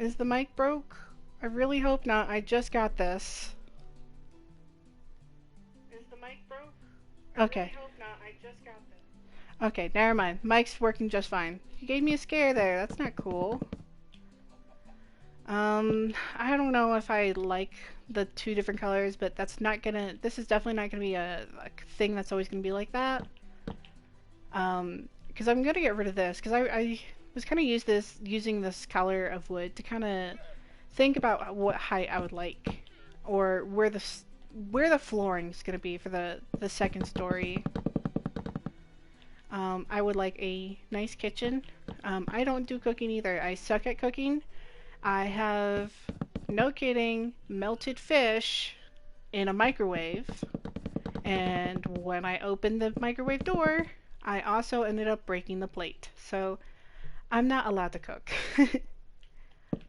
Is the mic broke? I really hope not. I just got this. Is the mic broke? Okay. I really hope not. I just got this. Okay, never mind. Mic's working just fine. You gave me a scare there. That's not cool. I don't know if I like the two different colors, but that's not gonna, this is definitely not gonna be a thing that's always gonna be like that. Because I'm gonna get rid of this, because I was kind of using this color of wood to kind of think about what height I would like, or where the flooring is gonna be for the second story. I would like a nice kitchen. I don't do cooking either. I suck at cooking. I have, no kidding, melted fish in a microwave, and when I opened the microwave door, I also ended up breaking the plate. So I'm not allowed to cook.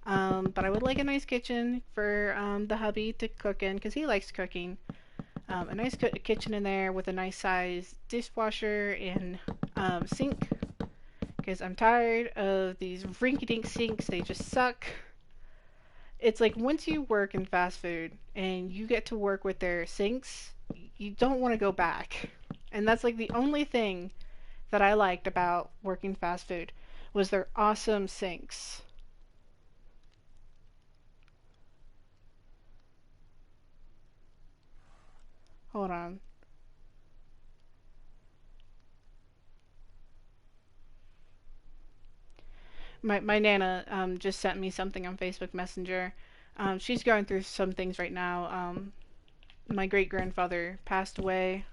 But I would like a nice kitchen for the hubby to cook in, because he likes cooking. A nice kitchen in there with a nice size dishwasher and sink, because I'm tired of these rinky-dink sinks. They just suck. It's like once you work in fast food and you get to work with their sinks, you don't want to go back. And that's like the only thing that I liked about working fast food was their awesome sinks. Hold on. My Nana just sent me something on Facebook Messenger. She's going through some things right now. My great grandfather passed away,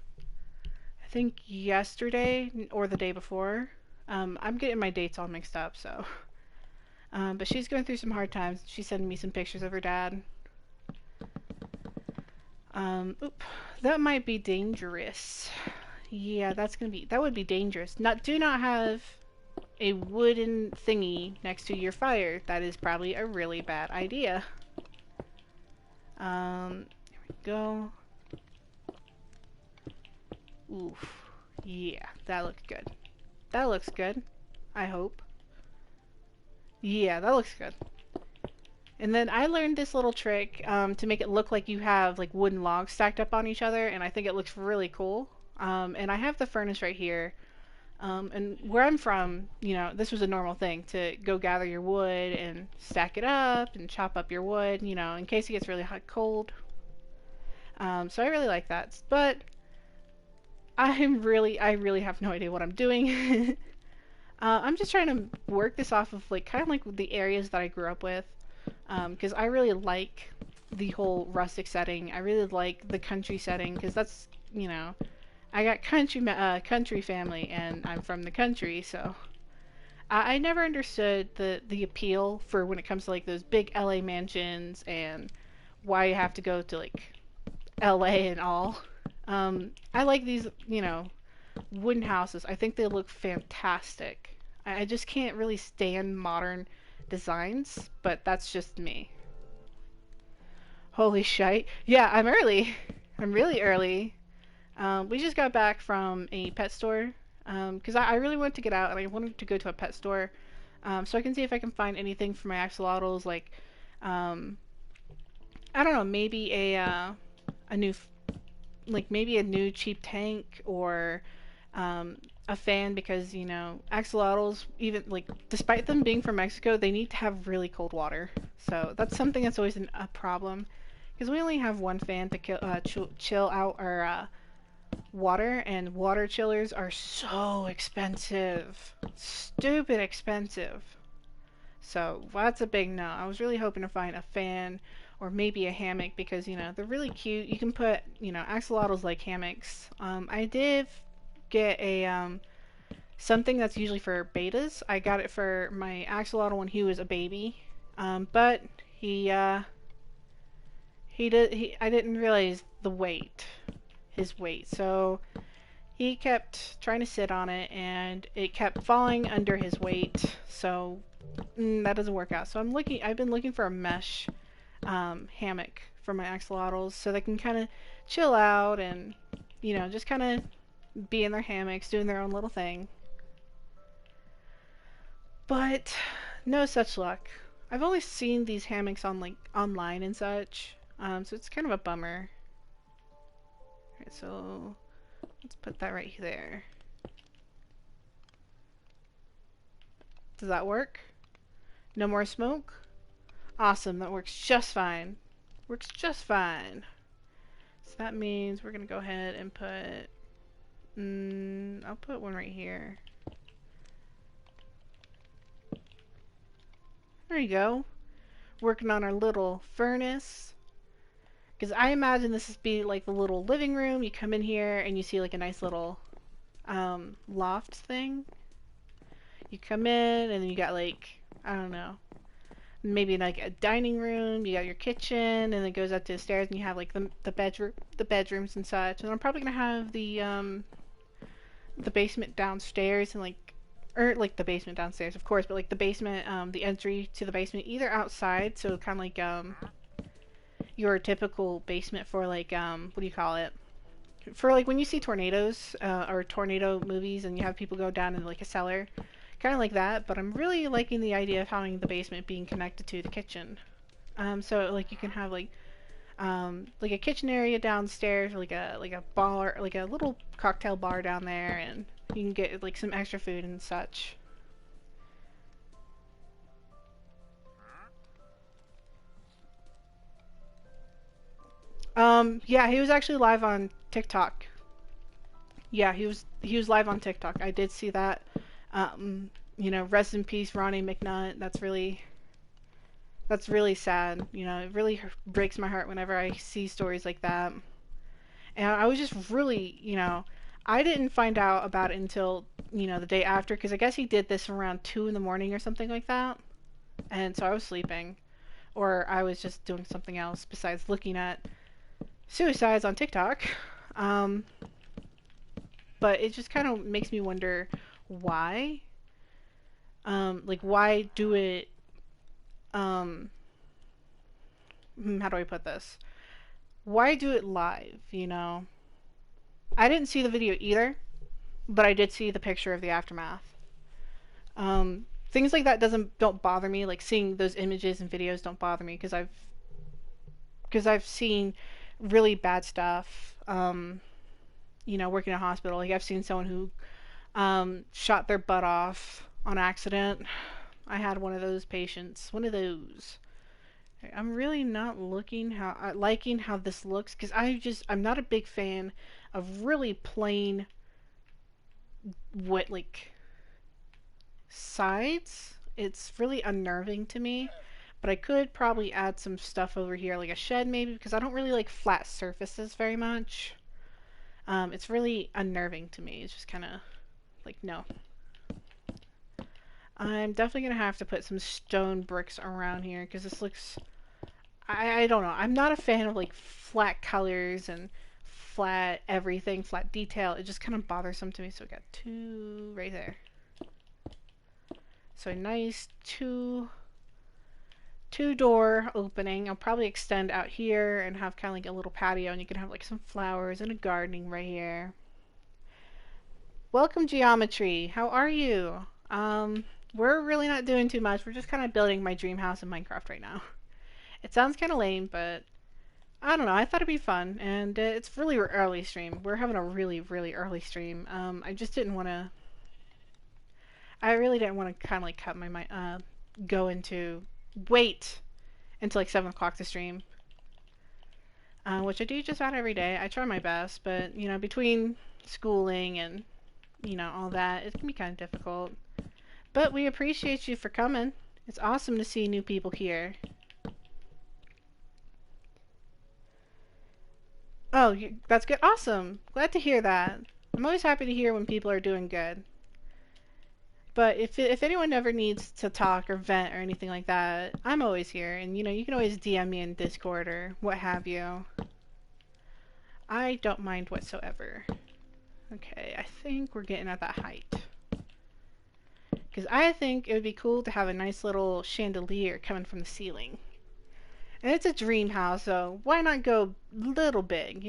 I think yesterday or the day before. I'm getting my dates all mixed up, so. But she's going through some hard times. She's sending me some pictures of her dad. Oop, that might be dangerous. Yeah, that would be dangerous. Do not have a wooden thingy next to your fire. That is probably a really bad idea. There we go. Oof. Yeah, that looks good. That looks good. I hope. Yeah, that looks good. And then I learned this little trick to make it look like you have like wooden logs stacked up on each other, and I think it looks really cool. And I have the furnace right here. And where I'm from, this was a normal thing to go gather your wood and stack it up and chop up your wood, in case it gets really hot, cold. So I really like that. But I really have no idea what I'm doing. I'm just trying to work this off of like kind of like the areas that I grew up with, because I really like the whole rustic setting. I really like the country setting because that's I got country family and I'm from the country, so I never understood the appeal for when it comes to like those big LA mansions and why you have to go to like LA and all. I like these, wooden houses. I think they look fantastic. I just can't really stand modern designs, but that's just me. Holy shite. Yeah, I'm early. I'm really early. We just got back from a pet store because I really wanted to get out and I wanted to go to a pet store so I can see if I can find anything for my axolotls, like um, I don't know, maybe a new maybe a new cheap tank or a fan because axolotls, even like despite them being from Mexico, they need to have really cold water. So that's something that's always a problem because we only have one fan to chill out our water, and water chillers are so expensive, stupid expensive. So that's a big no. I was really hoping to find a fan or maybe a hammock because they're really cute. You can put axolotls like hammocks. I did get a something that's usually for betas. I got it for my axolotl when he was a baby, but he I didn't realize his weight. So he kept trying to sit on it, and it kept falling under his weight. So that doesn't work out. So I've been looking for a mesh hammock for my axolotls so they can kind of chill out and just kind of be in their hammocks doing their own little thing. But no such luck. I've only seen these hammocks on like online and such, so it's kind of a bummer. Alright, so let's put that right there. Does that work? No more smoke? Awesome, that works just fine. Works just fine. So that means we're gonna go ahead and put, I'll put one right here. There you go. Working on our little furnace. Because I imagine this is be like the little living room. You come in here and you see like a nice little loft thing. You come in and then you got like, I don't know, maybe like a dining room. You got your kitchen and then it goes up to the stairs and you have like the bedrooms and such. And I'm probably gonna have the basement downstairs and like, or like the basement downstairs, of course, but like the basement, the entry to the basement, either outside, so kind of like your typical basement for like what do you call it? For like when you see tornadoes or tornado movies and you have people go down in like a cellar, kind of like that. But I'm really liking the idea of having the basement being connected to the kitchen. So like you can have like a kitchen area downstairs, or like a bar, like a little cocktail bar down there, and you can get like some extra food and such. Yeah, he was actually live on TikTok. Yeah, he was live on TikTok. I did see that. Rest in peace, Ronnie McNutt. That's really sad. It really breaks my heart whenever I see stories like that. And I was just really, I didn't find out about it until, the day after, because I guess he did this around 2 in the morning or something like that. And so I was sleeping, or I was just doing something else besides looking at suicides on TikTok. Um, but it just kind of makes me wonder why. Like, why do it? Um, how do I put this? Why do it live? I didn't see the video either, but I did see the picture of the aftermath. Things like that don't bother me. Like seeing those images and videos don't bother me because I've seen really bad stuff. Working in a hospital, like I've seen someone who shot their butt off on accident. I had one of those patients, one of those. I'm really not liking how this looks because I'm not a big fan of really plain what like sides. It's really unnerving to me. But I could probably add some stuff over here, like a shed maybe, because I don't really like flat surfaces very much. It's really unnerving to me. It's just kind of like, no. I'm definitely going to have to put some stone bricks around here because this looks... I don't know. I'm not a fan of like flat colors and flat everything, flat detail. It just kind of bothersome to me. So we got 2 right there. So a nice two-door opening. I'll probably extend out here and have kind of like a little patio, and you can have like some flowers and a gardening right here. Welcome, Geometry. How are you? We're really not doing too much. We're just kind of building my dream house in Minecraft right now. It sounds kind of lame, but I don't know. I thought it'd be fun, and it's really early stream. We're having a really, really early stream. I just didn't want to. I really didn't want to kind of like cut my go into wait until like 7 o'clock to stream, which I do just about every day. I try my best, but between schooling and all that, it can be kind of difficult. But we appreciate you for coming. It's awesome to see new people here. Oh, that's good. Awesome. Glad to hear that. I'm always happy to hear when people are doing good. But if anyone ever needs to talk or vent or anything like that, I'm always here. And you can always DM me in Discord or what have you. I don't mind whatsoever. Okay, I think we're getting at that height. Because I think it would be cool to have a nice little chandelier coming from the ceiling. And it's a dream house, so why not go little big,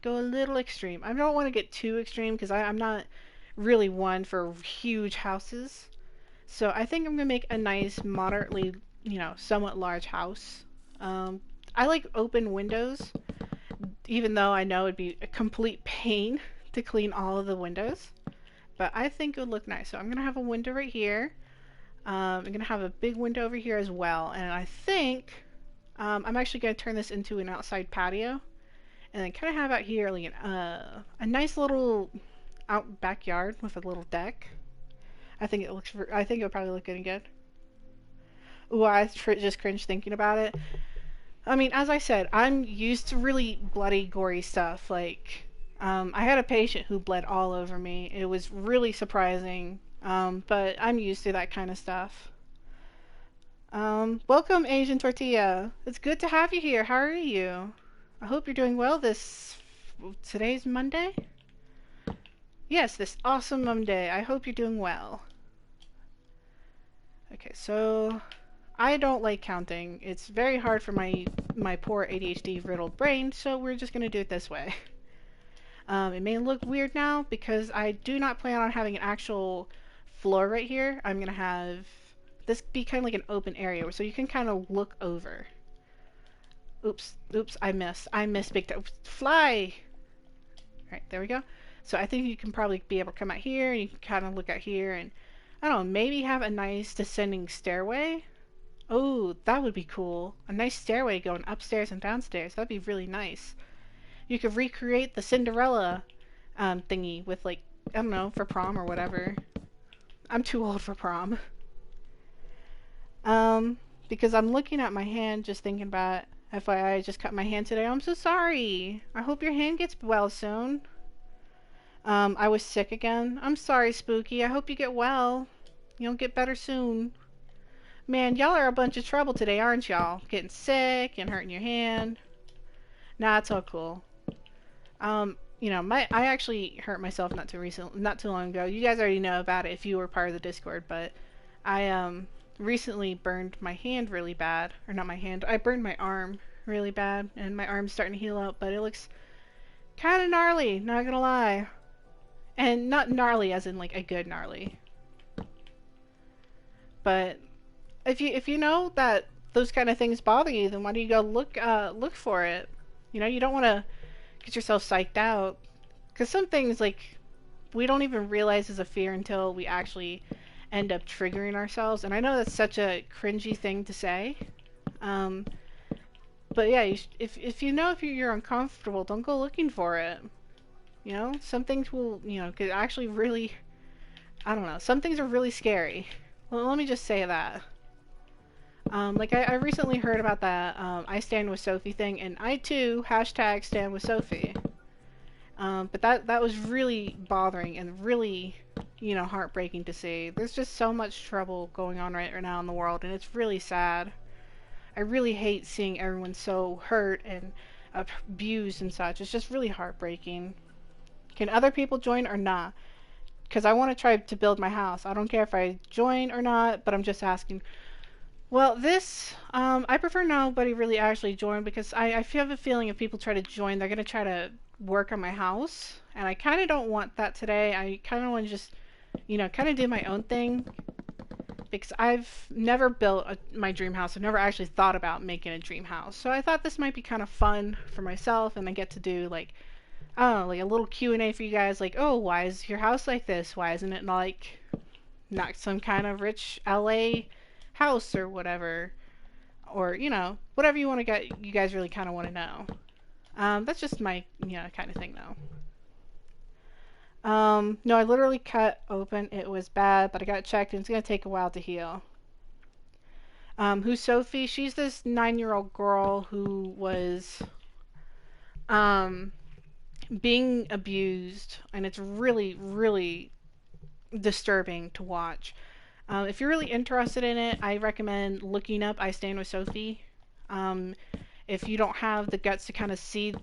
Go a little extreme. I don't want to get too extreme because I'm not really one for huge houses. So I think I'm gonna make a nice, moderately, somewhat large house. I like open windows, even though I know it'd be a complete pain to clean all of the windows. But I think it would look nice. So I'm gonna have a window right here. I'm gonna have a big window over here as well, and I think I'm actually gonna turn this into an outside patio, and then kind of have out here like a nice little out backyard with a little deck. I think it'll probably look good and good. Ooh, just cringe thinking about it. I mean, as I said, I'm used to really bloody, gory stuff. Like, I had a patient who bled all over me. It was really surprising, but I'm used to that kind of stuff. Welcome, Asian Tortilla. It's good to have you here. How are you? I hope you're doing well today's Monday? Yes, this awesome Monday. I hope you're doing well. Okay, so I don't like counting. It's very hard for my poor ADHD riddled brain, so we're just gonna do it this way. It may look weird now because I do not plan on having an actual floor right here. I'm gonna have this be kind of like an open area so you can kind of look over. Oops, oops, I missed. I missed big time. Fly! Alright, there we go. So I think you can probably be able to come out here and you can kind of look out here and I don't know, maybe have a nice descending stairway. Oh, that would be cool. A nice stairway going upstairs and downstairs. That'd be really nice. You could recreate the Cinderella thingy with like, I don't know, for prom or whatever. I'm too old for prom. Because I'm looking at my hand just thinking about FYI, I just cut my hand today. I'm so sorry. I hope your hand gets well soon. I was sick again. I'm sorry, Spooky. I hope you get well. You'll get better soon. Man, y'all are a bunch of trouble today, aren't y'all? Getting sick and hurting your hand. Nah, it's all cool. I actually hurt myself not too long ago. You guys already know about it if you were part of the Discord, but I recently burned my hand really bad. Or not my hand, I burned my arm really bad, and my arm's starting to heal up, but it looks kind of gnarly, not gonna lie. And not gnarly as in like a good gnarly. But if you know that those kind of things bother you, then why don't you go look for it? You don't want to get yourself psyched out because some things like we don't even realize is a fear until we actually end up triggering ourselves. And I know that's such a cringy thing to say, but yeah, if you know if you're uncomfortable, don't go looking for it. Some things will could actually really, I don't know, some things are really scary. Well, let me just say that. Like I recently heard about that I stand with Sophie thing, and I too hashtag stand with Sophie. But that was really bothering and really, heartbreaking to see. There's just so much trouble going on right now in the world, and it's really sad. I really hate seeing everyone so hurt and abused and such. It's just really heartbreaking. Can other people join or not? Because I want to try to build my house. I don't care if I join or not, but I'm just asking. Well, I prefer nobody really actually join because I have a feeling if people try to join, they're going to try to work on my house. And I kind of don't want that today. I kind of want to just, kind of do my own thing. Because I've never built my dream house. I've never actually thought about making a dream house. So I thought this might be kind of fun for myself. And I get to do, like, I don't know, like a little Q&A for you guys. Like, oh, why is your house like this? Why isn't it like not some kind of rich LA house or whatever, or whatever you want to get. You guys really kind of want to know. That's just my kind of thing though. No, I literally cut open. It was bad, but I got checked, and it's gonna take a while to heal. Who's Sophie? She's this 9-year-old girl who was being abused, and it's really, really disturbing to watch. If you're really interested in it, I recommend looking up I Stand With Sophie. If you don't have the guts to kind of see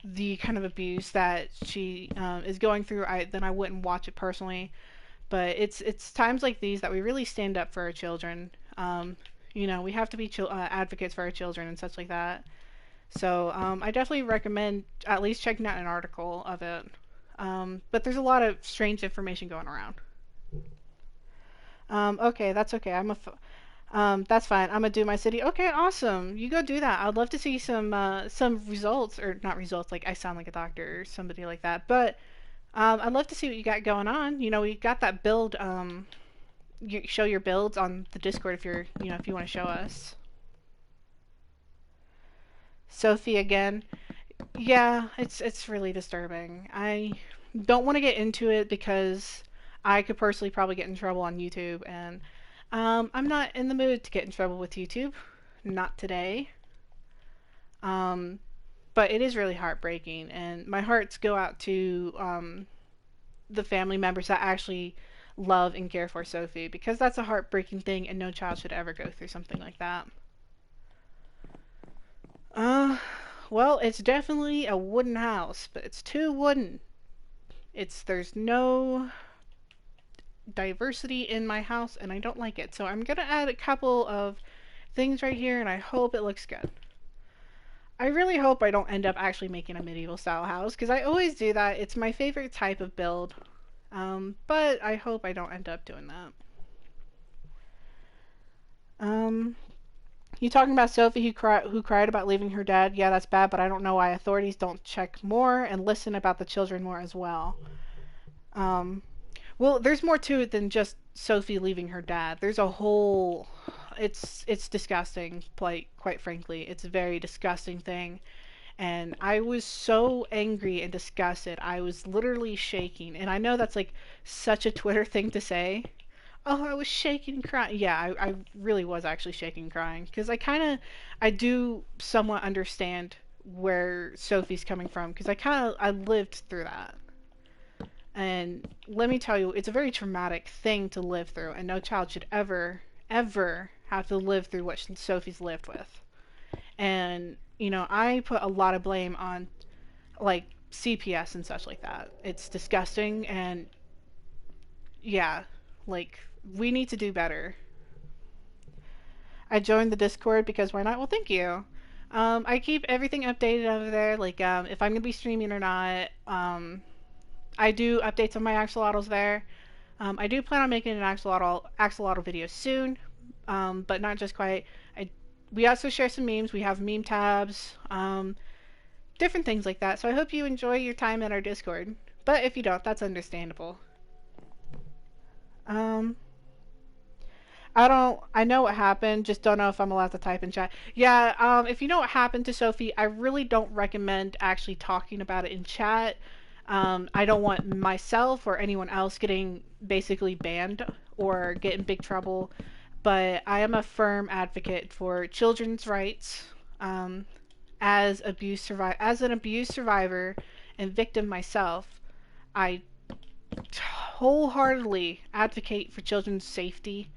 the kind of abuse that she is going through, then I wouldn't watch it personally. But it's times like these that we really stand up for our children. We have to be advocates for our children and such like that. So I definitely recommend at least checking out an article of it. But there's a lot of strange information going around. Okay, that's okay. That's fine. I'm gonna do my city. Okay, awesome. You go do that. I'd love to see some results, or not results. Like I sound like a doctor or somebody like that. But I'd love to see what you got going on. You know, we got that build. You show your builds on the Discord if you're, if you want to show us. Sophie again. Yeah, it's really disturbing. I don't want to get into it because I could personally probably get in trouble on YouTube, and I'm not in the mood to get in trouble with YouTube. Not today. Um, but it is really heartbreaking, and my hearts go out to the family members that actually love and care for Sophie, because that's a heartbreaking thing, and no child should ever go through something like that. Uh, well, it's definitely a wooden house, but it's too wooden. There's no diversity in my house, and I don't like it. So I'm gonna add a couple of things right here, and I hope it looks good. I really hope I don't end up actually making a medieval style house, because I always do that. It's my favorite type of build. But I hope I don't end up doing that. Um, you talking about Sophie who cried about leaving her dad? Yeah, that's bad, but I don't know why authorities don't check more and listen about the children more as well. Um, well, there's more to it than just Sophie leaving her dad. There's a whole. It's disgusting. Quite frankly, it's a very disgusting thing. And I was so angry and disgusted. I was literally shaking. And I know that's like such a Twitter thing to say. Oh, I was shaking and crying. Yeah, I really was actually shaking and crying because I do somewhat understand where Sophie's coming from because I lived through that. And let me tell you, it's a very traumatic thing to live through, and no child should ever have to live through what Sophie's lived with. And, I put a lot of blame on, like, CPS and such like that. It's disgusting, and yeah, like, we need to do better. I joined the Discord because why not? Well, thank you. I keep everything updated over there, like, if I'm gonna be streaming or not. I do updates on my axolotls there. I do plan on making an axolotl video soon, but not just quite. We also share some memes. We have meme tabs, different things like that. So I hope you enjoy your time in our Discord. But if you don't, that's understandable. Um, I don't. I know what happened. Just don't know if I'm allowed to type in chat. Yeah. If you know what happened to Sophie, I really don't recommend actually talking about it in chat. I don't want myself or anyone else getting basically banned or get in big trouble. But I am a firm advocate for children's rights. Um, as an abuse survivor and victim myself, I wholeheartedly advocate for children's safety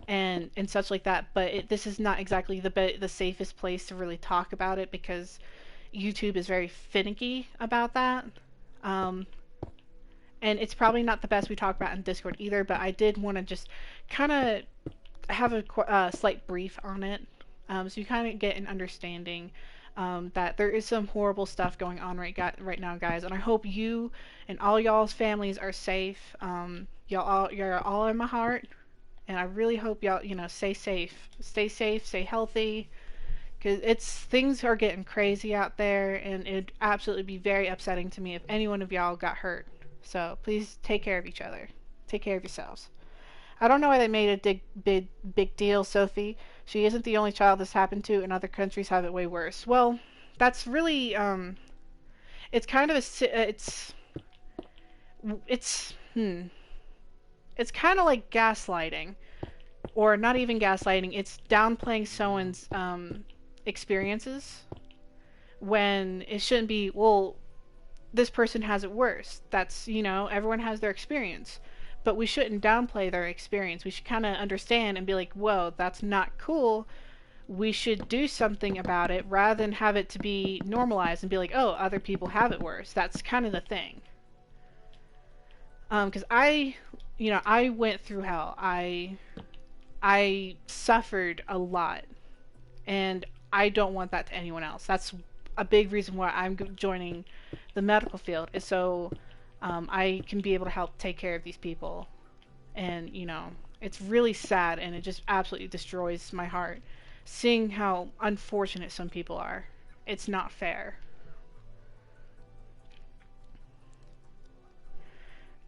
and such like that. But this is not exactly the safest place to really talk about it because YouTube is very finicky about that. Um, and it's probably not the best we talk about in Discord either. But I did want to just kind of have a slight brief on it, so you kind of get an understanding that there is some horrible stuff going on right now, guys. And I hope you and all y'all's families are safe. You're all in my heart, and I really hope y'all, stay safe, stay healthy, because things are getting crazy out there, and it'd absolutely be very upsetting to me if any one of y'all got hurt. So please take care of each other, take care of yourselves. I don't know why they made a big deal, Sophie. She isn't the only child this happened to, and other countries have it way worse. Well, that's really it's kind of it's it's kind of like gaslighting, or not even gaslighting. It's downplaying someone's experiences when it shouldn't be. Well, this person has it worse. That's everyone has their experience, but we shouldn't downplay their experience. We should kind of understand and be like, whoa, that's not cool. We should do something about it rather than have it to be normalized and be like, oh, other people have it worse. That's kind of the thing. Because I went through hell. I suffered a lot, and I don't want that to anyone else. That's a big reason why I'm joining the medical field, is so I can be able to help take care of these people. And It's really sad, and it just absolutely destroys my heart seeing how unfortunate some people are. It's not fair.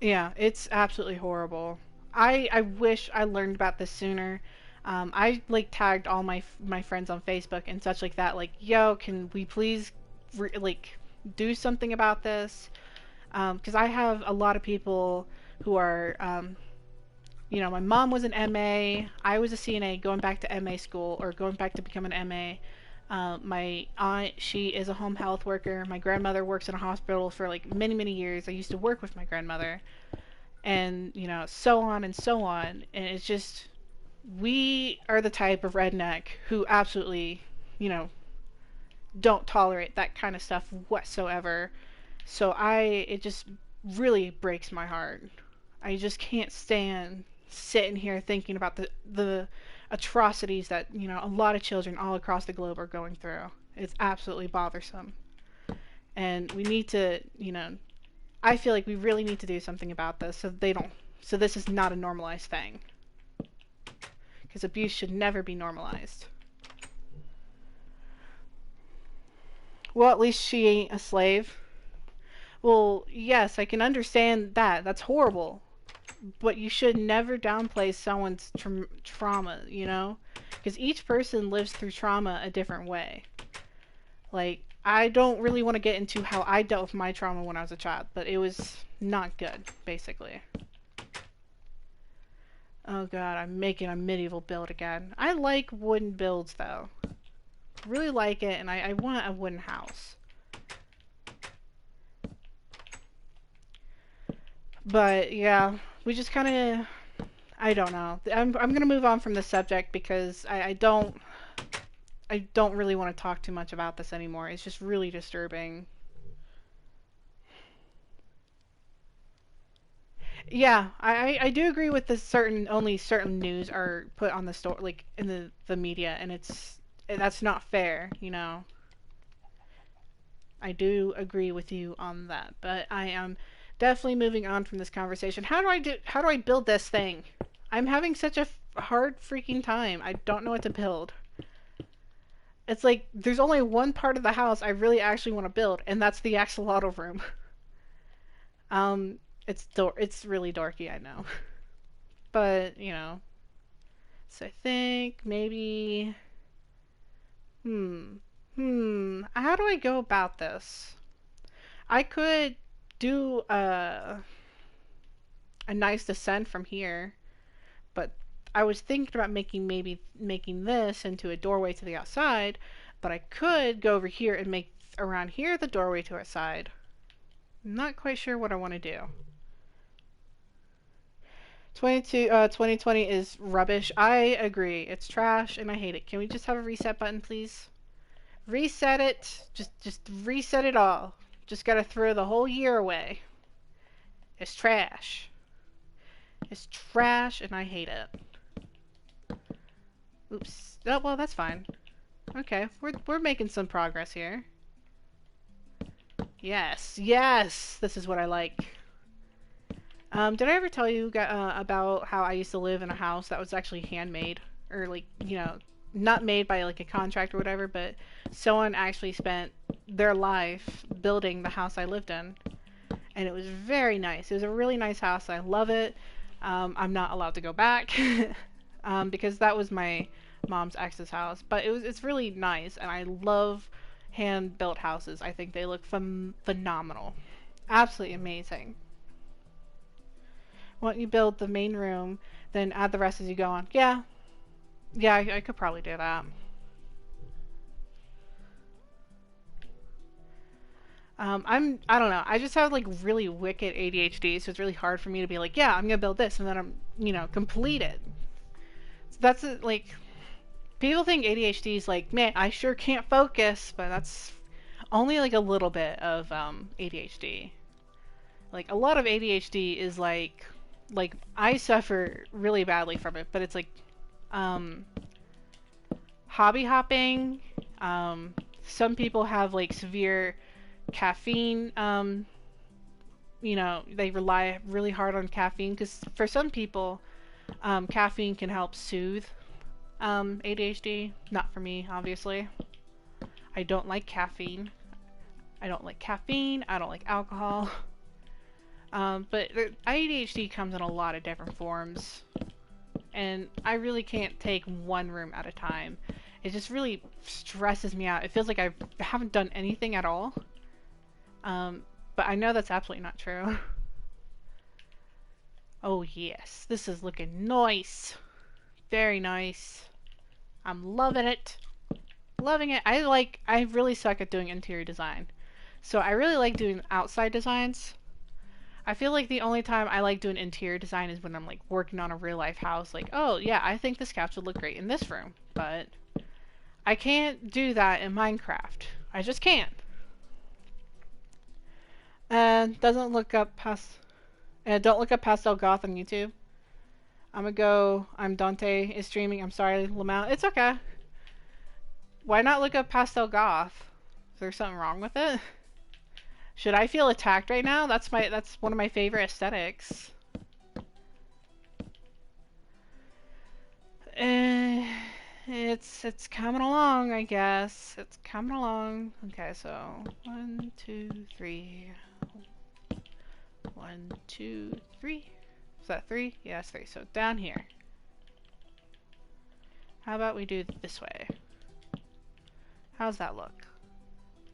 Yeah, it's absolutely horrible. I wish I learned about this sooner. I like tagged all my friends on Facebook and such like that. Like, yo, can we please like do something about this? Because I have a lot of people who are, my mom was an MA. I was a CNA going back to MA school or going back to become an MA. My aunt, she is a home health worker. My grandmother works in a hospital for like many, many years. I used to work with my grandmother, and so on and so on. And it's just, we are the type of redneck who absolutely, you know, don't tolerate that kind of stuff whatsoever. So it just really breaks my heart. I just can't stand sitting here thinking about the atrocities that a lot of children all across the globe are going through. It's absolutely bothersome, and we need to, I feel like we really need to do something about this so this is not a normalized thing, because abuse should never be normalized. Well, at least she ain't a slave. Well, yes, I can understand that. That's horrible. But you should never downplay someone's trauma, Because each person lives through trauma a different way. Like, I don't really want to get into how I dealt with my trauma when I was a child, but it was not good, basically. Oh god, I'm making a medieval build again. I like wooden builds, though. Really like it, and I want a wooden house. But, yeah, we just kind of... I don't know. I'm gonna move on from this subject because I don't really want to talk too much about this anymore. It's just really disturbing. Yeah, I do agree with this. Only certain news are put on the store, like in the media, and that's not fair. I do agree with you on that, but I am definitely moving on from this conversation. How do I build this thing? I'm having such a hard freaking time. I don't know what to build. It's like there's only one part of the house I really actually want to build, and that's the axolotl room. Um, it's really dorky, I know, but So I think maybe, hmm, how do I go about this? I could do a nice descent from here, but I was thinking about maybe making this into a doorway to the outside, but I could go over here and make around here the doorway to outside. I'm not quite sure what I want to do. 2020 is rubbish. I agree. It's trash and I hate it. Can we just have a reset button, please? Reset it. Just reset it all. Just gotta throw the whole year away. It's trash. It's trash and I hate it. Oops. Oh, well, that's fine. Okay, we're making some progress here. Yes, yes! This is what I like. Did I ever tell you about how I used to live in a house that was actually handmade? Or, like, not made by, like, a contractor or whatever, but someone actually spent their life building the house I lived in. And it was very nice. It was a really nice house. I love it. I'm not allowed to go back because that was my mom's ex's house. But it's really nice, and I love hand-built houses. I think they look phenomenal. Absolutely amazing. Once you build the main room, then add the rest as you go on. Yeah, yeah, I could probably do that. I don't know. I just have like really wicked ADHD, so it's really hard for me to be like, yeah, I'm gonna build this, and then complete it. So that's it, like, people think ADHD is like, man, I sure can't focus, but that's only like a little bit of ADHD. Like a lot of ADHD is like I suffer really badly from it, but it's like um hobby hopping. Some people have like severe caffeine. They rely really hard on caffeine because for some people, Caffeine can help soothe ADHD. Not for me, obviously. I don't like caffeine. I don't like caffeine. I don't like alcohol. But ADHD comes in a lot of different forms. And I really can't take one room at a time. It just really stresses me out. It feels like I haven't done anything at all. But I know that's absolutely not true. Oh yes, this is looking nice. Very nice. I'm loving it. Loving it. I really suck at doing interior design. So I really like doing outside designs. I feel like the only time I like doing interior design is when I'm like working on a real life house. Like, oh yeah, I think this couch would look great in this room. But I can't do that in Minecraft. I just can't. And doesn't look up past. And don't look up Pastel Goth on YouTube. I'm gonna go. I'm Dante is streaming. I'm sorry, Lamau. It's okay. Why not look up Pastel Goth? Is there something wrong with it? Should I feel attacked right now? That's one of my favorite aesthetics. It's coming along, I guess. It's coming along. Okay, so 1, 2, 3. 1, 2, 3. Is that 3? Yeah, it's 3. So down here. How about we do it this way? How's that look?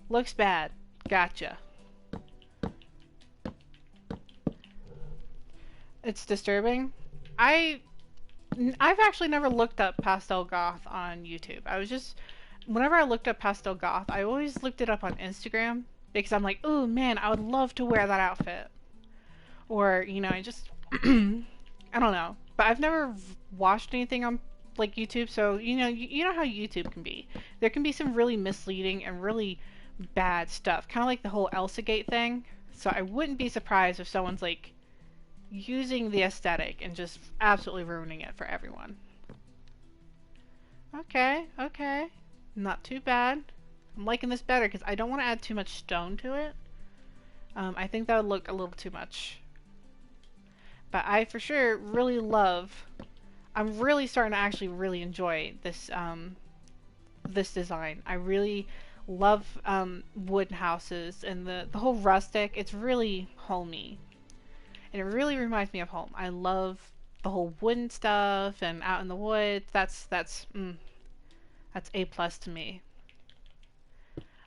Looks bad. Gotcha. It's disturbing. I've actually never looked up Pastel Goth on YouTube. Whenever I looked up Pastel Goth, I always looked it up on Instagram because I'm like, oh man, I would love to wear that outfit. Or, you know, I just, I don't know. But I've never watched anything on like YouTube, so you know how YouTube can be. There can be some really misleading and really bad stuff, kind of like the whole Elsagate thing. So I wouldn't be surprised if someone's like using the aesthetic and just absolutely ruining it for everyone. Okay, okay. Not too bad. I'm liking this better because I don't want to add too much stone to it. I think that would look a little too much. But I for sure really love... I'm really starting to actually really enjoy this this design. I really love wooden houses and the whole rustic. It's really homey. And it really reminds me of home. I love the whole wooden stuff and out in the woods. That's A plus to me.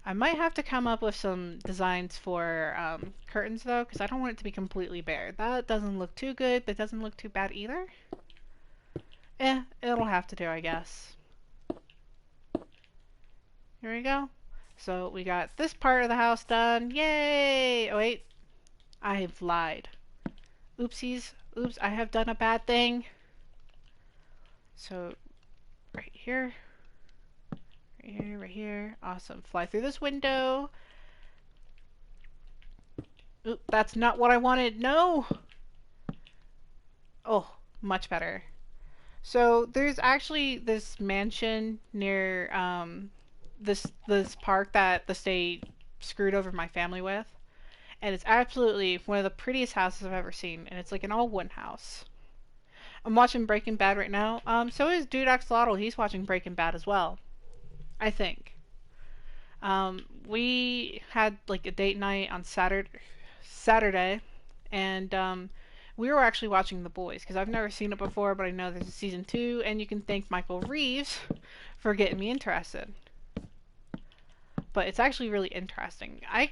I might have to come up with some designs for curtains though, because I don't want it to be completely bare. That doesn't look too good, but doesn't look too bad either. It'll have to do, I guess. Here we go. So we got this part of the house done. Yay! Oh wait, I have lied. Oopsies. Oops, I have done a bad thing. So, right here. Right here, right here. Awesome. Fly through this window. Oop, that's not what I wanted. No! Oh, much better. So, there's actually this mansion near, this park that the state screwed over my family with. And it's absolutely one of the prettiest houses I've ever seen. And it's like an all wooden house. I'm watching Breaking Bad right now. So is Dude Axolotl. He's watching Breaking Bad as well. I think. We had like a date night on Saturday, and we were actually watching The Boys because I've never seen it before, but I know there's a season 2, and you can thank Michael Reeves for getting me interested. But it's actually really interesting. I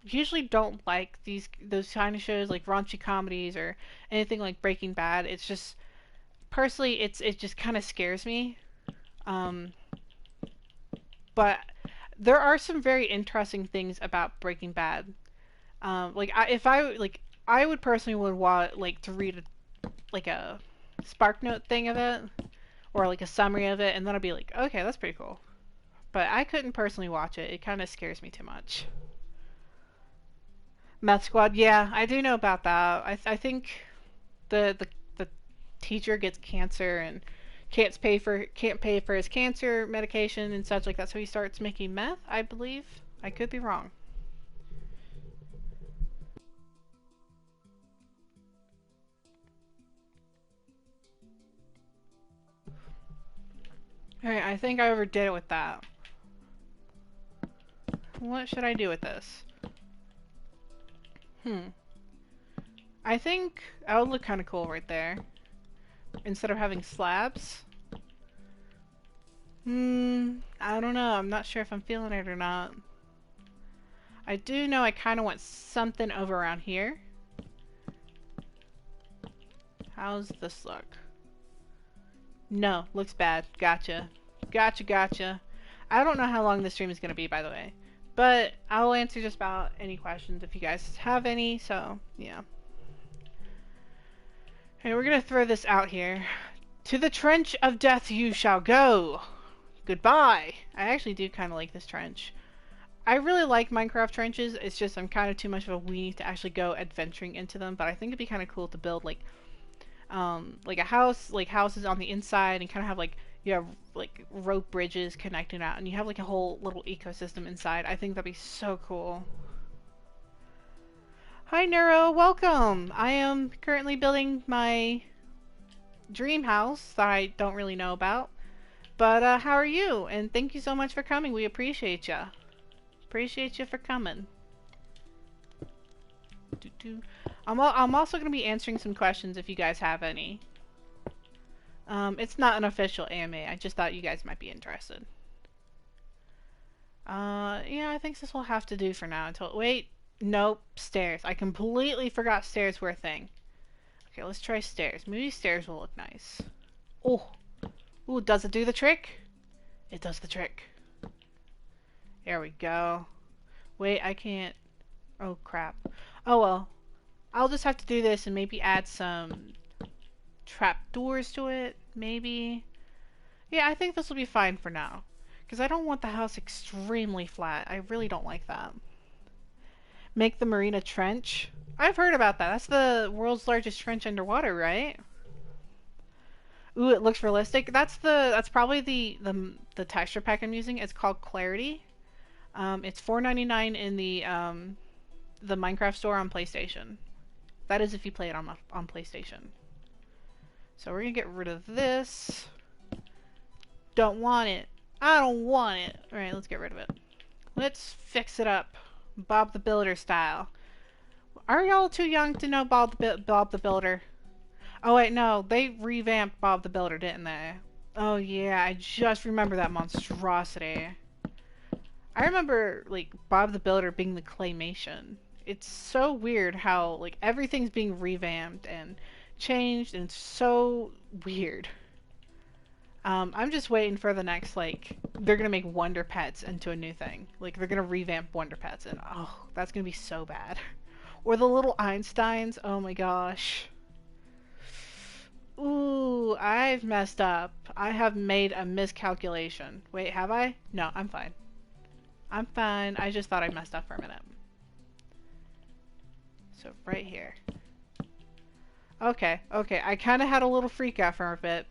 usually don't like those kind of shows like raunchy comedies or anything like Breaking Bad. It's just personally, it just kind of scares me. But there are some very interesting things about Breaking Bad. I would personally would want like to read like a Spark Note thing of it, or like a summary of it, and then I'd be like, okay, that's pretty cool. But I couldn't personally watch it. It kind of scares me too much. Meth Squad, yeah, I do know about that. I think the teacher gets cancer and can't pay for his cancer medication and such like that, so he starts making meth, I believe. I could be wrong. Alright, I think I overdid it with that. What should I do with this? I think that would look kind of cool right there. Instead of having slabs. I don't know. I'm not sure if I'm feeling it or not. I do know I kind of want something over around here. How's this look? No, looks bad. Gotcha. Gotcha. I don't know how long this stream is going to be, by the way. But I'll answer just about any questions if you guys have any, so, yeah. Okay, we're going to throw this out here. To the trench of death you shall go. Goodbye. I actually do kind of like this trench. I really like Minecraft trenches. It's just I'm kind of too much of a weenie to actually go adventuring into them, but I think it'd be kind of cool to build like a house, like houses on the inside, and kind of have like you have like rope bridges connecting out, and you have like a whole little ecosystem inside. I think that'd be so cool. Hi Neuro, welcome! I am currently building my dream house that I don't really know about. But how are you? And thank you so much for coming. We appreciate ya. Appreciate you for coming. I'm also going to be answering some questions if you guys have any. It's not an official AMA. I just thought you guys might be interested. Yeah, I think this will have to do for now until... Wait, nope, stairs. I completely forgot stairs were a thing. Okay, let's try stairs. Maybe stairs will look nice. Oh! Ooh, does it do the trick? It does the trick. There we go. Wait, I can't... Oh, crap. Oh, well. I'll just have to do this and maybe add some trapdoors to it, maybe. Yeah, I think this will be fine for now. Because I don't want the house extremely flat. I really don't like that. Make the marina trench. I've heard about that. That's the world's largest trench underwater, right? Ooh, it looks realistic. That's probably the texture pack I'm using. It's called Clarity. It's $4.99 in the Minecraft store on PlayStation. That is if you play it on PlayStation. So we're gonna get rid of this. Don't want it. I don't want it. Alright, let's get rid of it. Let's fix it up. Bob the Builder style. Are y'all too young to know Bob the Builder? Oh wait, no. They revamped Bob the Builder, didn't they? Oh yeah, I just remember that monstrosity. I remember, like, Bob the Builder being the claymation. It's so weird how, like, everything's being revamped and changed, and it's so weird. I'm just waiting for the next, like, they're gonna make Wonder Pets into a new thing. Like, they're gonna revamp Wonder Pets, and oh, that's gonna be so bad. Or the little Einsteins, oh my gosh. Ooh, I've messed up. I have made a miscalculation. Wait, have I? No, I'm fine. I'm fine. I just thought I messed up for a minute. So, right here. Okay. I kind of had a little freak out for a bit.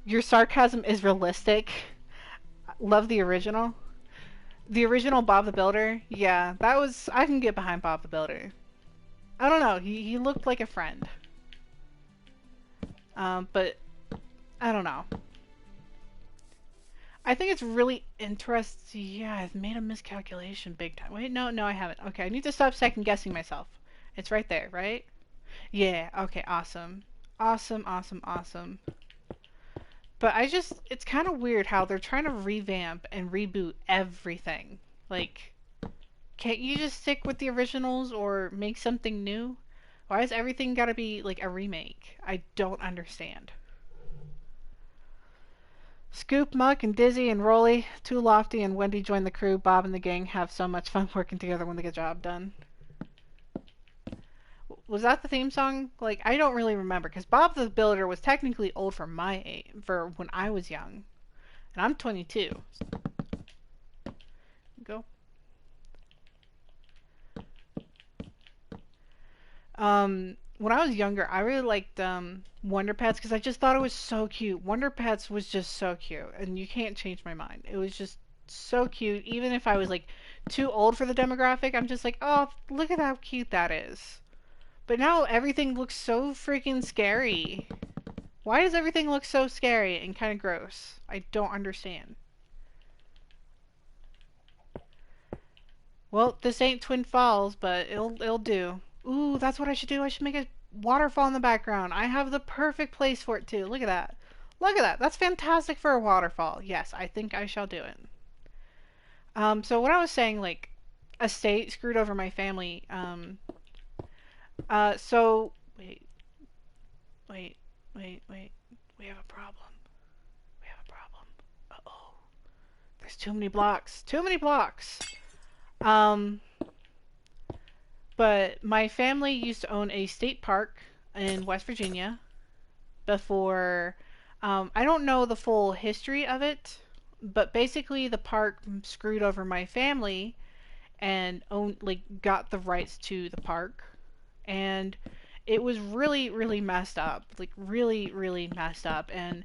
Your sarcasm is realistic. Love the original. The original Bob the Builder. Yeah, that was... I can get behind Bob the Builder. I don't know. He looked like a friend. But... I don't know. I think it's really interesting. Yeah, I've made a miscalculation big time. Wait, no, I haven't. Okay, I need to stop second guessing myself. It's right there, right? Yeah, okay, awesome. Awesome. But it's kind of weird how they're trying to revamp and reboot everything. Like, can't you just stick with the originals or make something new? Why has everything got to be, like, a remake? I don't understand. Scoop, Muck, and Dizzy and Rolly, Too Lofty and Wendy join the crew. Bob and the gang have so much fun working together when they get the job done. Was that the theme song? Like, I don't really remember, because Bob the Builder was technically old for my age, for when I was young. And I'm 22. Go. When I was younger, I really liked Wonder Pets because I just thought it was so cute. Wonder Pets was just so cute, and you can't change my mind. It was just so cute. Even if I was like too old for the demographic, I'm just like, oh, look at how cute that is. But now everything looks so freaking scary. Why does everything look so scary and kind of gross? I don't understand. Well, this ain't Twin Falls, but it'll do. Ooh, that's what I should do. I should make a waterfall in the background. I have the perfect place for it too. Look at that. Look at that. That's fantastic for a waterfall. Yes, I think I shall do it. So what I was saying, like, a state screwed over my family. So wait, wait, wait. We have a problem. We have a problem. Uh-oh. There's too many blocks. Too many blocks. Um, but my family used to own a state park in West Virginia before. I don't know the full history of it, but basically the park screwed over my family and owned, like, got the rights to the park, and it was really messed up, like really messed up, and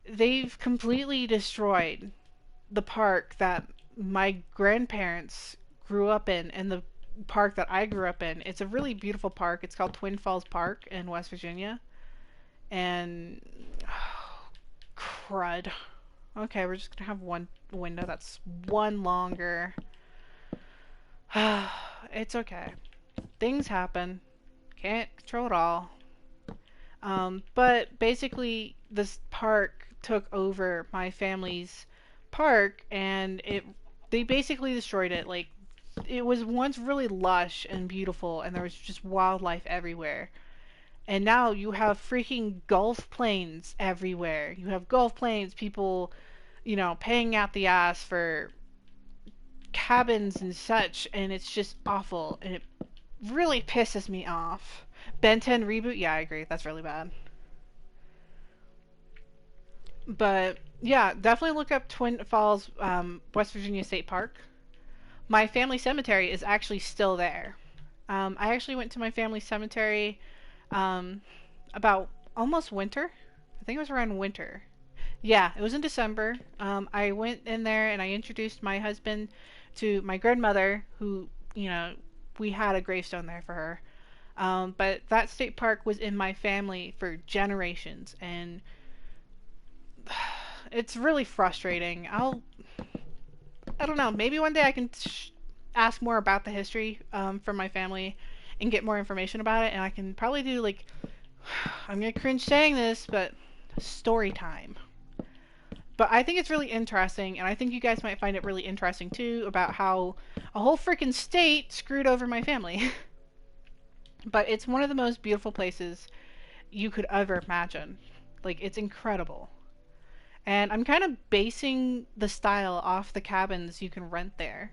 they've completely destroyed the park that my grandparents grew up in and the park that I grew up in. It's a really beautiful park. It's called Twin Falls Park in West Virginia. And oh, crud. Okay, we're just gonna have one window that's one longer. It's okay. Things happen. Can't control it all. But basically, this park took over my family's park, and they basically destroyed it. Like, it was once really lush and beautiful, and there was just wildlife everywhere. And now you have freaking golf planes everywhere. You have golf planes, people, paying out the ass for cabins and such, and it's just awful, and it really pisses me off. Ben 10 reboot? Yeah, I agree. That's really bad. But yeah, definitely look up Twin Falls, West Virginia State Park. My family cemetery is actually still there. I actually went to my family cemetery um, about almost winter. I think it was around winter. Yeah, it was in December. I went in there and I introduced my husband to my grandmother, who, we had a gravestone there for her. But that state park was in my family for generations, and it's really frustrating. I don't know, maybe one day I can ask more about the history from my family and get more information about it, and I can probably do, like, I'm gonna cringe saying this, but story time. But I think it's really interesting, and I think you guys might find it really interesting too, about how a whole freaking state screwed over my family. But it's one of the most beautiful places you could ever imagine. Like, it's incredible. And I'm kind of basing the style off the cabins you can rent there.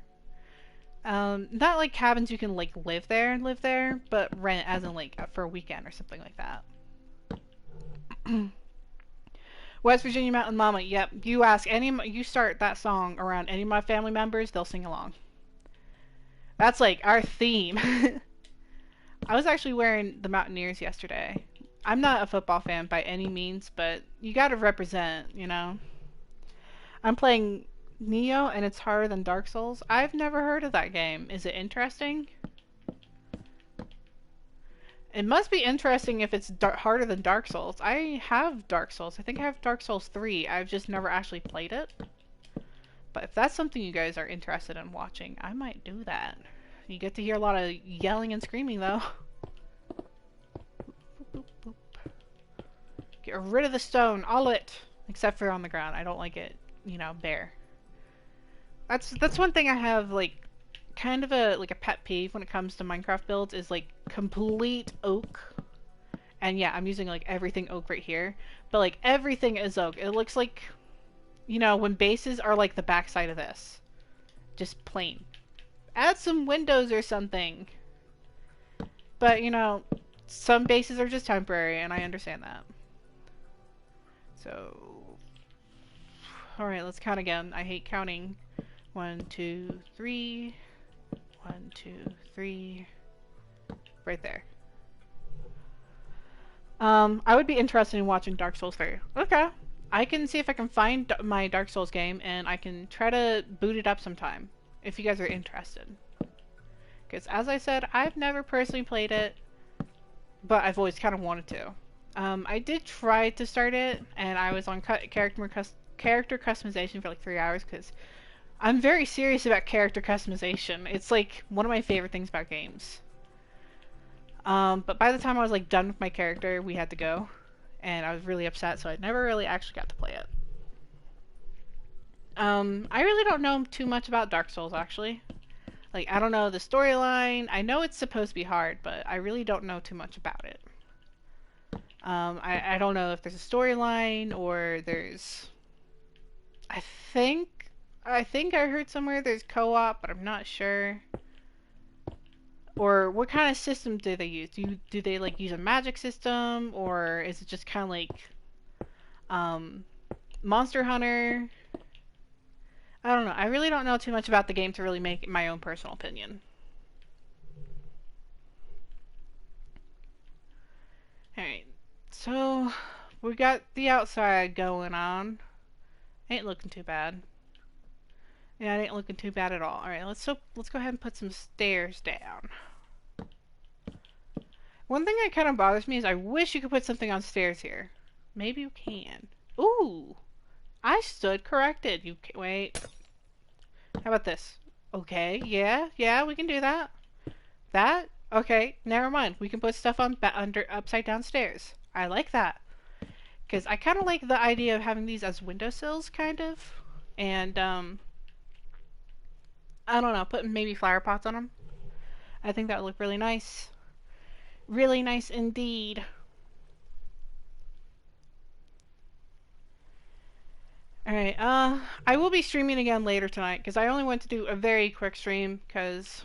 Not like cabins you can, like, live there, but rent as in, like, for a weekend or something like that. West Virginia Mountain Mama. Yep. You start that song around any of my family members, they'll sing along. That's like our theme. I was actually wearing the Mountaineers yesterday. I'm not a football fan by any means, but you gotta represent. I'm playing Neo, and it's harder than Dark Souls. I've never heard of that game. Is it interesting? It must be interesting if it's harder than Dark Souls. I have Dark Souls. I think I have Dark Souls 3. I've just never actually played it. But if that's something you guys are interested in watching, I might do that. You get to hear a lot of yelling and screaming, though. Get rid of the stone. All of it. Except for on the ground. I don't like it, bare. That's one thing I have, like, kind of a pet peeve when it comes to Minecraft builds, is like complete oak. And yeah, I'm using like everything oak right here, but like everything is oak. It looks like, when bases are like the backside of this, just plain. Add some windows or something. But some bases are just temporary, and I understand that. So, all right, let's count again. I hate counting. 1, 2, 3. 1, 2, 3. Right there. I would be interested in watching Dark Souls 3. Okay. I can see if I can find my Dark Souls game, and I can try to boot it up sometime, if you guys are interested. Because, as I said, I've never personally played it, but I've always kind of wanted to. I did try to start it, and I was on character customization for like 3 hours because I'm very serious about character customization. It's like one of my favorite things about games. But by the time I was like done with my character, we had to go, and I was really upset, so I never really actually got to play it. I really don't know too much about Dark Souls actually. Like I don't know the storyline. I know it's supposed to be hard, but I really don't know too much about it. I don't know if there's a storyline or there's. I think I think I heard somewhere there's co-op, but I'm not sure. Or what kind of system do they use? Do they like use a magic system, or is it just kind of like um, Monster Hunter? I don't know. I really don't know too much about the game to really make my own personal opinion. Alright, so we got the outside going on. Ain't looking too bad. Yeah, it ain't looking too bad at all. Alright, let's go ahead and put some stairs down. One thing that kind of bothers me is I wish you could put something on stairs here. Maybe you can. Ooh! I stood corrected. You can, wait. How about this? Okay, yeah, we can do that. That? Okay, never mind. We can put stuff on under upside down stairs. I like that. Because I kind of like the idea of having these as windowsills, kind of. And, I don't know, putting maybe flower pots on them. I think that would look really nice. Really nice indeed. Alright, I will be streaming again later tonight, because I only went to do a very quick stream, because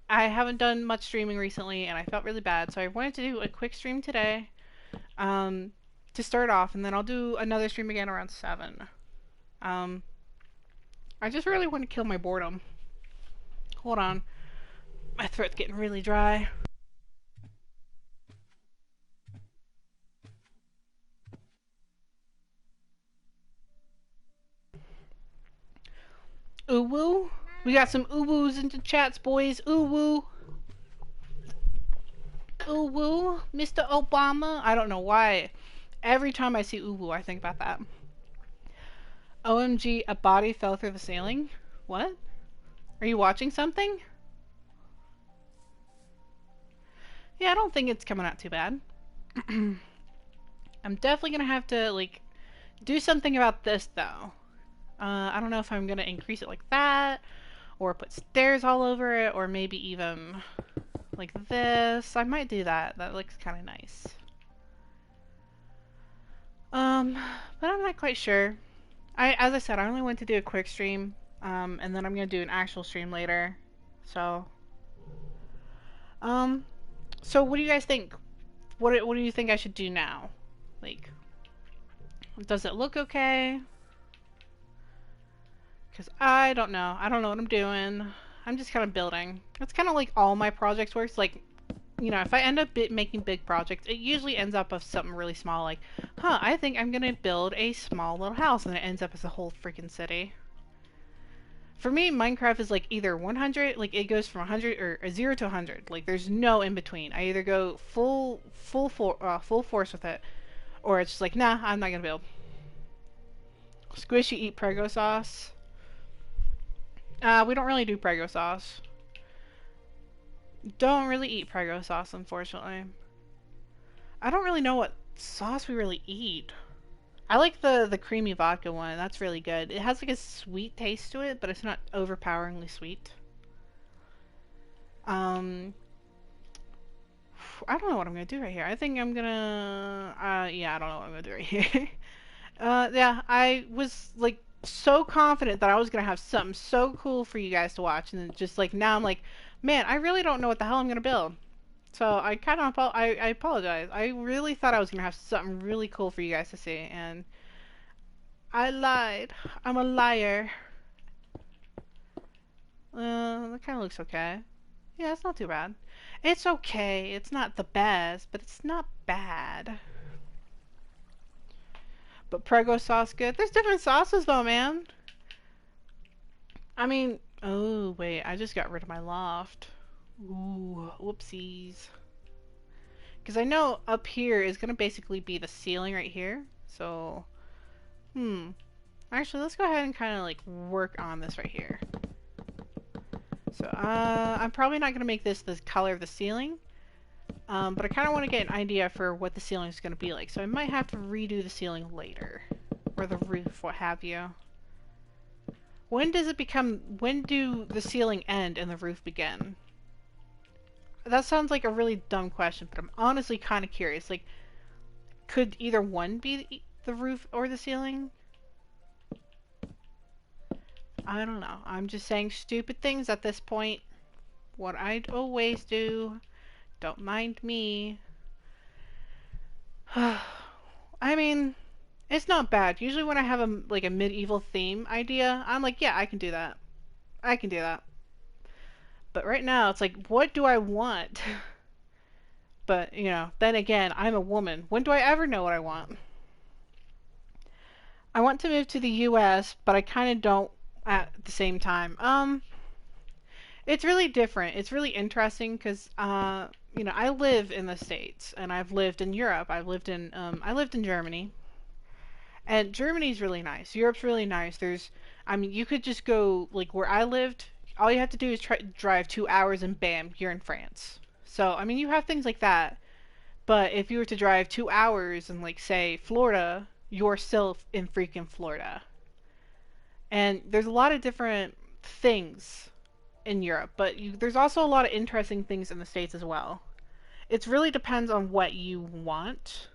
I haven't done much streaming recently, and I felt really bad, so I wanted to do a quick stream today, to start off, and then I'll do another stream again around 7. Um, I just really want to kill my boredom. Hold on. My throat's getting really dry. Ooh woo. We got some ooh woos in the chats, boys. Ooh woo. Ooh woo. Mr. Obama. I don't know why. Every time I see ooh woo, I think about that. OMG, a body fell through the ceiling? What? Are you watching something? Yeah, I don't think it's coming out too bad. I'm definitely gonna have to, like, do something about this, though. I don't know if I'm gonna increase it like that, or put stairs all over it, or maybe even like this. I might do that. That looks kind of nice. Um, but I'm not quite sure. As I said, I only went to do a quick stream, and then I'm gonna do an actual stream later. So, um, so what do you guys think? What do you think I should do now? Like, does it look okay? Because I don't know. I don't know what I'm doing. I'm just kind of building. That's kind of like all my projects works. Like, you know, if I end up making big projects, it usually ends up of something really small. Like, I think I'm gonna build a small little house, and it ends up as a whole freaking city. For me, Minecraft is like either 100, like it goes from 100 or 0 to 100. Like there's no in between. I either go full force with it, or it's just like, nah, I'm not gonna build. Squishy eat Prego sauce. We don't really do Prego sauce. Don't really eat Prego sauce, unfortunately. I don't really know what sauce we really eat. I like the creamy vodka one. That's really good. It has like a sweet taste to it, but it's not overpoweringly sweet. Um, I don't know what I'm gonna do right here. I think I'm gonna. Yeah, I don't know what I'm gonna do right here. Yeah, I was like so confident that I was gonna have something so cool for you guys to watch, and then just like now I'm like, man, I really don't know what the hell I'm gonna build. So I kind of I apologize. I really thought I was gonna have something really cool for you guys to see, and I lied. I'm a liar. That kind of looks okay. Yeah, it's not too bad. It's okay. It's not the best, but it's not bad. But Prego sauce good. There's different sauces though, man. I mean, oh wait, I just got rid of my loft. Ooh, whoopsies. Because I know up here is going to basically be the ceiling right here. So, actually, let's go ahead and kind of like work on this right here. So, I'm probably not going to make this the color of the ceiling. But I kind of want to get an idea for what the ceiling is going to be like. So I might have to redo the ceiling later. Or the roof, what have you. When do the ceiling end and the roof begin? That sounds like a really dumb question, but I'm honestly kind of curious. Like, could either one be the roof or the ceiling? I don't know. I'm just saying stupid things at this point. What I'd always do. Don't mind me. I mean, it's not bad. Usually when I have a medieval theme idea, I'm like, yeah, I can do that. I can do that. But right now, it's like, what do I want? But, then again, I'm a woman. When do I ever know what I want? I want to move to the US, but I kind of don't at the same time. It's really different. It's really interesting because, I live in the States and I've lived in Europe. I lived in Germany. And Germany's really nice. Europe's really nice. You could just go, like, where I lived, all you have to do is drive 2 hours and bam, you're in France. So, you have things like that. But if you were to drive 2 hours and, like, say, Florida, you're still in freaking Florida. And there's a lot of different things in Europe, but there's also a lot of interesting things in the States as well. It really depends on what you want,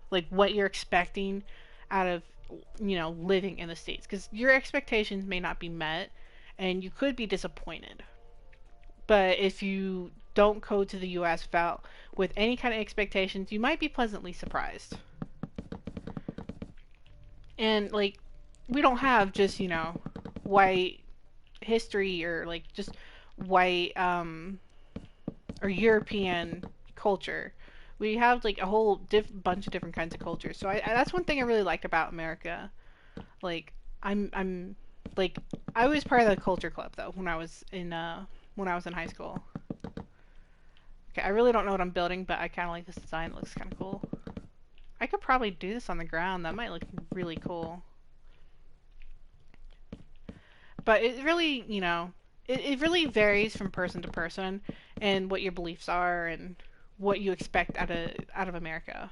like what you're expecting out of, living in the States. Because your expectations may not be met, and you could be disappointed. But if you don't go to the US with any kind of expectations, you might be pleasantly surprised. And, like, we don't have just, white history or, like, just white, or European culture. We have like a whole bunch of different kinds of cultures. So that's one thing I really like about America. Like I'm like I was part of the culture club though when I was in high school. Okay, I really don't know what I'm building, but I kind of like this design. It looks kind of cool. I could probably do this on the ground. That might look really cool. But it really, it really varies from person to person and what your beliefs are and what you expect out of America.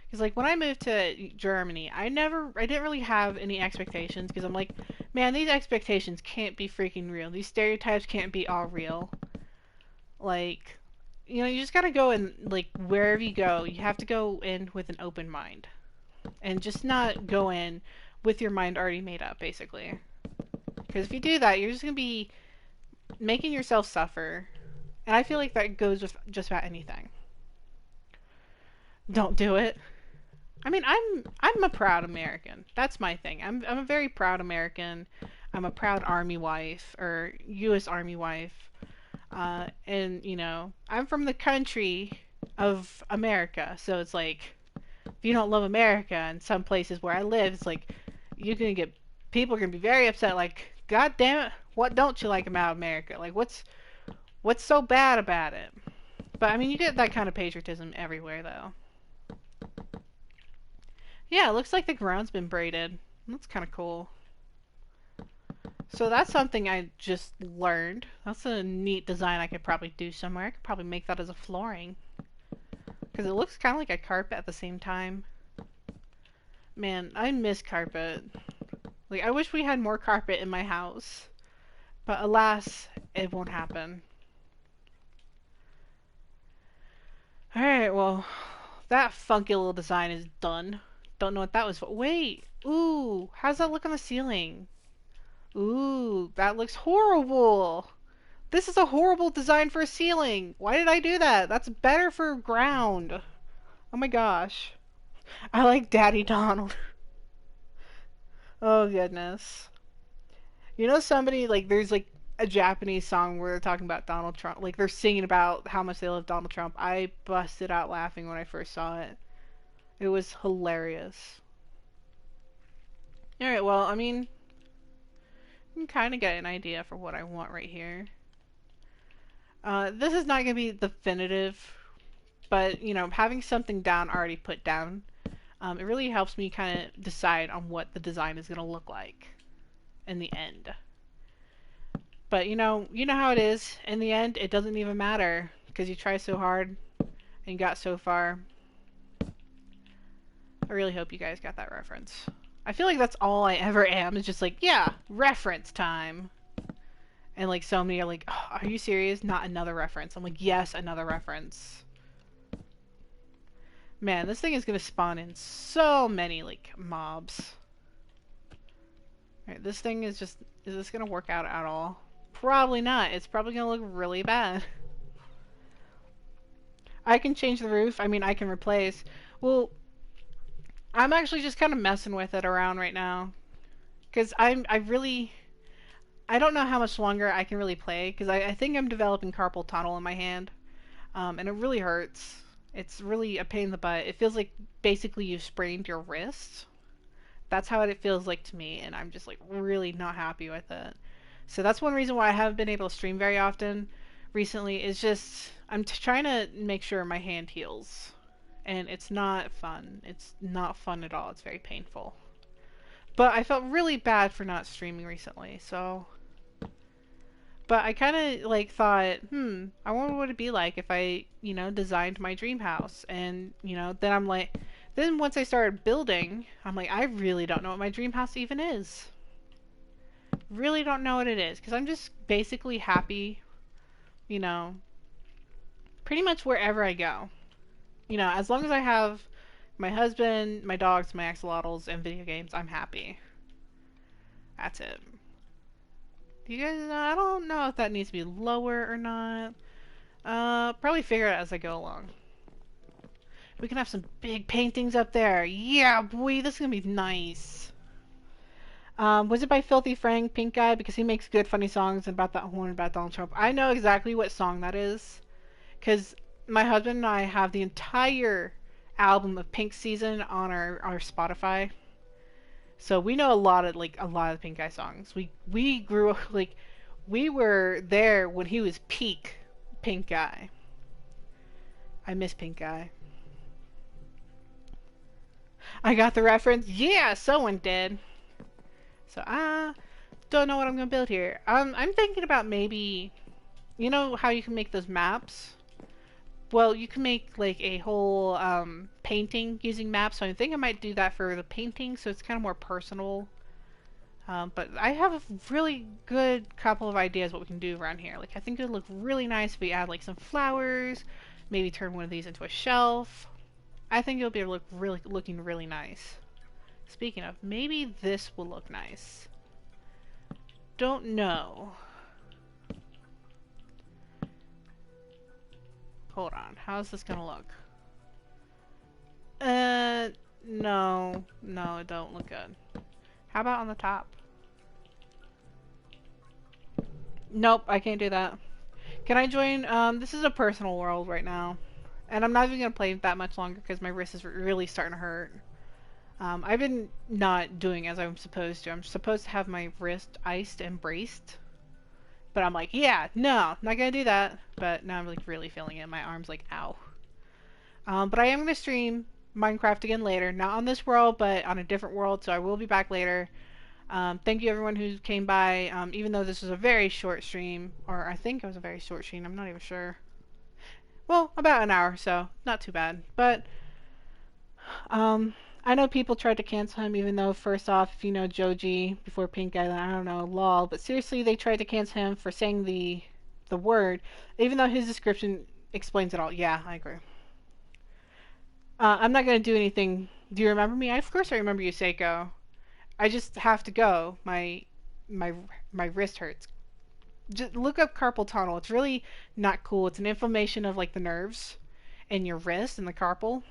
Because like when I moved to Germany, I didn't really have any expectations because I'm like, man, these expectations can't be freaking real. These stereotypes can't be all real. Like, you just gotta go and like wherever you go, you have to go in with an open mind and just not go in with your mind already made up, basically. Because if you do that, you're just gonna be making yourself suffer. And I feel like that goes with just about anything. Don't do it. I'm a proud American. That's my thing. I'm a very proud American. I'm a proud Army wife or U.S. Army wife. And I'm from the country of America. So it's like, if you don't love America, in some places where I live, it's like you're gonna get people are gonna be very upset. Like, God damn it, what don't you like about America? Like, what's so bad about it? But you get that kind of patriotism everywhere, though. Yeah, it looks like the ground's been braided. That's kind of cool. So that's something I just learned. That's a neat design I could probably do somewhere. I could probably make that as a flooring. Because it looks kind of like a carpet at the same time. Man, I miss carpet. Like, I wish we had more carpet in my house. But alas, it won't happen. Alright, well, that funky little design is done. Don't know what that was for. Wait! Ooh! How's that look on the ceiling? Ooh, that looks horrible! This is a horrible design for a ceiling! Why did I do that? That's better for ground. Oh my gosh. I like Daddy Donald. Oh goodness. Somebody, like, there's like a Japanese song where they're talking about Donald Trump. Like, they're singing about how much they love Donald Trump. I busted out laughing when I first saw it. It was hilarious. Alright, well, you can kind of get an idea for what I want right here. This is not going to be definitive, but you know, having something down already put down, it really helps me kind of decide on what the design is going to look like in the end. But you know how it is. In the end, it doesn't even matter because you try so hard and got so far. I really hope you guys got that reference. I feel like that's all I ever am. Is just like, yeah, reference time. And like so many are like, oh, are you serious? Not another reference. I'm like, yes, another reference. Man, this thing is gonna spawn in so many like mobs. Alright, this thing is just, is this gonna work out at all? Probably not. It's probably gonna look really bad. I can change the roof. I mean, I can replace. Well, I'm actually just kind of messing with it around right now. Because I don't know how much longer I can really play. Because I think I'm developing carpal tunnel in my hand. And it really hurts. It's really a pain in the butt. It feels like basically you sprained your wrist. That's how it feels like to me. And I'm just like really not happy with it. So that's one reason why I haven't been able to stream very often recently. Is just I'm trying to make sure my hand heals, and it's not fun. It's not fun at all. It's very painful. But I felt really bad for not streaming recently. So, but I kind of like thought, I wonder what it'd be like if I, designed my dream house, and then I'm like, then once I started building, I'm like, I really don't know what my dream house even is. Really don't know what it is because I'm just basically happy, you know, pretty much wherever I go. As long as I have my husband, my dogs, my axolotls, and video games, I'm happy. That's it. Do you guys know? I don't know if that needs to be lower or not. Probably figure it out as I go along. We can have some big paintings up there. Yeah, boy, this is gonna be nice. Was it by Filthy Frank, Pink Guy? Because he makes good, funny songs about that horn about Donald Trump. I know exactly what song that is. Because my husband and I have the entire album of Pink Season on our Spotify. So we know a lot of the Pink Guy songs. We grew up we were there when he was peak Pink Guy. I miss Pink Guy. I got the reference. Yeah, someone did. So I don't know what I'm gonna build here. I'm thinking about maybe, you know how you can make those maps? Well, you can make like a whole painting using maps. So I think I might do that for the painting, so it's kind of more personal. But I have a really good couple of ideas what we can do around here. Like I think it would look really nice if we add like some flowers, maybe turn one of these into a shelf. I think it'll be looking really nice. Speaking of, maybe this will look nice. Don't know. Hold on. How's this gonna look? No. No, it don't look good. How about on the top? Nope, I can't do that. Can I join? This is a personal world right now. And I'm not even gonna play that much longer because my wrist is really starting to hurt. I've been not doing as I'm supposed to. I'm supposed to have my wrist iced and braced. But I'm like, yeah, no, not gonna do that. But now I'm like really feeling it. My arm's like, ow. But I am gonna stream Minecraft again later. Not on this world, but on a different world. So I will be back later. Thank you everyone who came by. Even though this was a very short stream, or I think it was a very short stream. I'm not even sure. Well, about an hour, so not too bad. But I know people tried to cancel him, even though first off, if you know Joji before Pink Guy, I don't know, lol. But seriously, they tried to cancel him for saying the word, even though his description explains it all. Yeah, I agree. I'm not gonna do anything. Do you remember me? Of course I remember you, Seiko. I just have to go. My my wrist hurts. Just look up carpal tunnel. It's really not cool. It's an inflammation of like the nerves in your wrist and the carpal.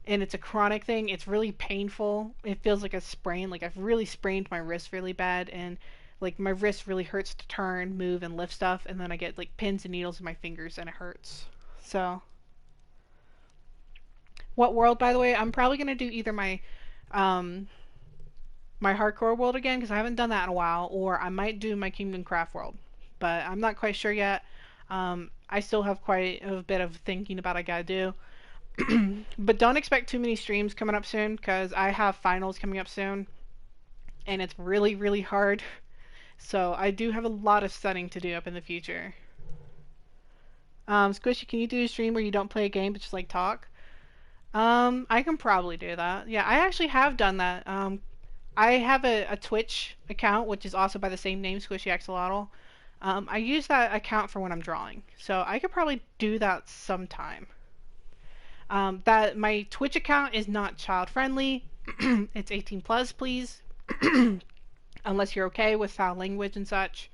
And it's a chronic thing. It's really painful. It feels like a sprain. Like I've really sprained my wrist really bad, and like my wrist really hurts to turn, move, and lift stuff. And then I get like pins and needles in my fingers, and it hurts. So, what world, by the way? I'm probably gonna do either um, my hardcore world again because I haven't done that in a while, or I might do my Kingdom Craft world, but I'm not quite sure yet. I still have quite a bit of thinking about I gotta do. But don't expect too many streams coming up soon because I have finals coming up soon, and it's really, really hard. So I do have a lot of studying to do up in the future. Squishy, can you do a stream where you don't play a game but just like talk? I can probably do that. Yeah, I actually have done that. I have a Twitch account, which is also by the same name, Squishy Axolotl. I use that account for when I'm drawing, so I could probably do that sometime. That my Twitch account is not child friendly. It's 18 plus, please, unless you're okay with foul language and such.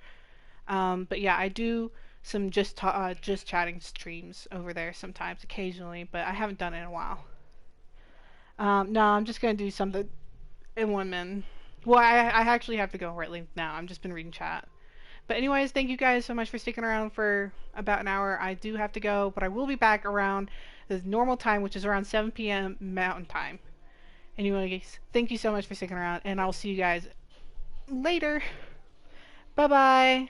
But yeah, I do some just chatting streams over there sometimes, occasionally, but I haven't done it in a while. No, I'm just gonna do something in 1 minute. Well, I actually have to go right now. I've just been reading chat. But anyways, thank you guys so much for sticking around for about an hour. I do have to go, but I will be back around the normal time, which is around 7 p.m. Mountain Time. Anyways, thank you so much for sticking around, and I'll see you guys later. Bye bye.